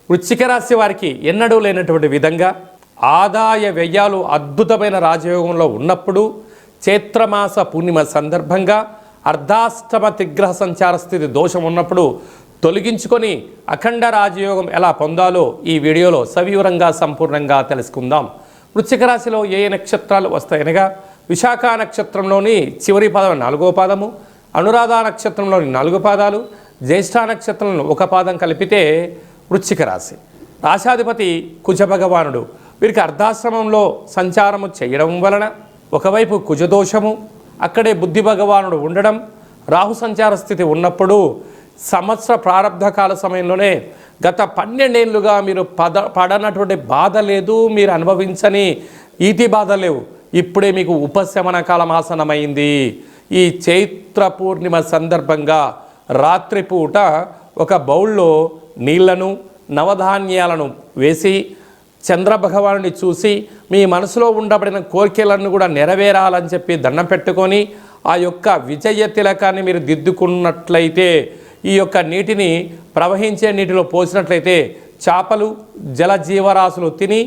వృశ్చిక రాశి వారికి ఎన్నడూ లేనటువంటి విధంగా ఆదాయ వ్యయాలు అద్భుతమైన రాజయోగంలో ఉన్నప్పుడు చైత్రమాస పూర్ణిమ సందర్భంగా అర్ధాష్టమ తిగ్రహ సంచార స్థితి దోషం ఉన్నప్పుడు తొలగించుకొని అఖండ రాజయోగం ఎలా పొందాలో ఈ వీడియోలో సవివరంగా సంపూర్ణంగా తెలుసుకుందాం. వృశ్చిక రాశిలో ఏ నక్షత్రాలు వస్తాయనగా విశాఖ నక్షత్రంలోని చివరి పాదం 4వ పాదము, అనురాధ నక్షత్రంలోని 4 పాదాలు, జ్యేష్ఠ నక్షత్రంలో 1 పాదం కలిపితే వృశ్చిక రాశి. రాశాధిపతి కుజ భగవానుడు. వీరికి అర్ధాశ్రమంలో సంచారము చేయడం వలన ఒకవైపు కుజదోషము, అక్కడే బుద్ధి భగవానుడు ఉండడం, రాహు సంచార స్థితి ఉన్నప్పుడు సంవత్సర ప్రారంభ కాల సమయంలోనే గత 12 ఏళ్ళుగా మీరు పడనటువంటి బాధ లేదు, మీరు అనుభవించని ఈతి బాధ లేవు. ఇప్పుడే మీకు ఉపశమన కాలం ఆసనమైంది. ఈ చైత్ర పూర్ణిమ సందర్భంగా రాత్రిపూట ఒక బౌల్లో నీళ్లను నవధాన్యాలను వేసి చంద్రభగవానుని చూసి మీ మనసులో ఉండబడిన కోరికలను కూడా నెరవేరాలని చెప్పి దండం పెట్టుకొని ఆ యొక్క విజయ తిలకాన్ని మీరు దిద్దుకున్నట్లయితే, ఈ యొక్క నీటిని ప్రవహించే నీటిలో పోసినట్లయితే చేపలు జలజీవరాశులు తిని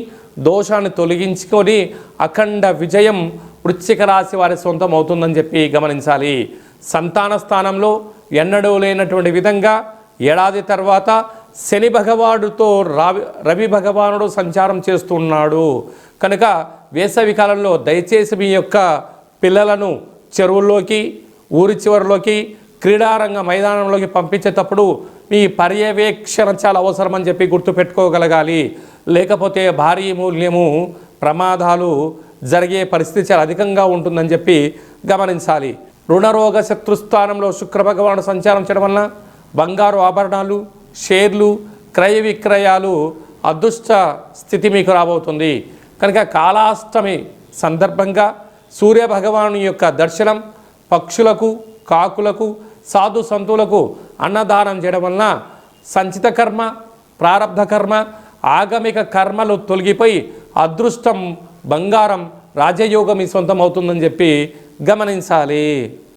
దోషాన్ని తొలగించుకొని అఖండ విజయం వృశ్చిక రాశి వారి సొంతం అవుతుందని చెప్పి గమనించాలి. సంతాన స్థానంలో ఎన్నడూ లేనటువంటి విధంగా ఏడాది తర్వాత శని భగవానుడితో రవి భగవానుడు సంచారం చేస్తున్నాడు కనుక వేసవి కాలంలో దయచేసి మీ యొక్క పిల్లలను చెరువుల్లోకి, ఊరి చివరిలోకి, క్రీడారంగ మైదానంలోకి పంపించేటప్పుడు మీ పర్యవేక్షణ చాలా అవసరమని చెప్పి గుర్తుపెట్టుకోగలగాలి. లేకపోతే భారీ మూల్యము ప్రమాదాలు జరిగే పరిస్థితి చాలా అధికంగా ఉంటుందని చెప్పి గమనించాలి. రుణరోగ శత్రుస్థానంలో శుక్ర భగవానుడు సంచారం చేయడం వలన బంగారు ఆభరణాలు, షేర్లు, క్రయ విక్రయాలు అదృష్ట స్థితి మీకు రాబోతుంది కనుక కాలాష్టమి సందర్భంగా సూర్య భగవాను యొక్క దర్శనం, పక్షులకు, కాకులకు, సాధు సంతులకు అన్నదానం చేయడం వలన సంచిత కర్మ, ప్రారబ్ధ కర్మ, ఆగమిక కర్మలు తొలగిపోయి అదృష్టం, బంగారం, రాజయోగం మీ సొంతం అవుతుందని చెప్పి గమనించాలి.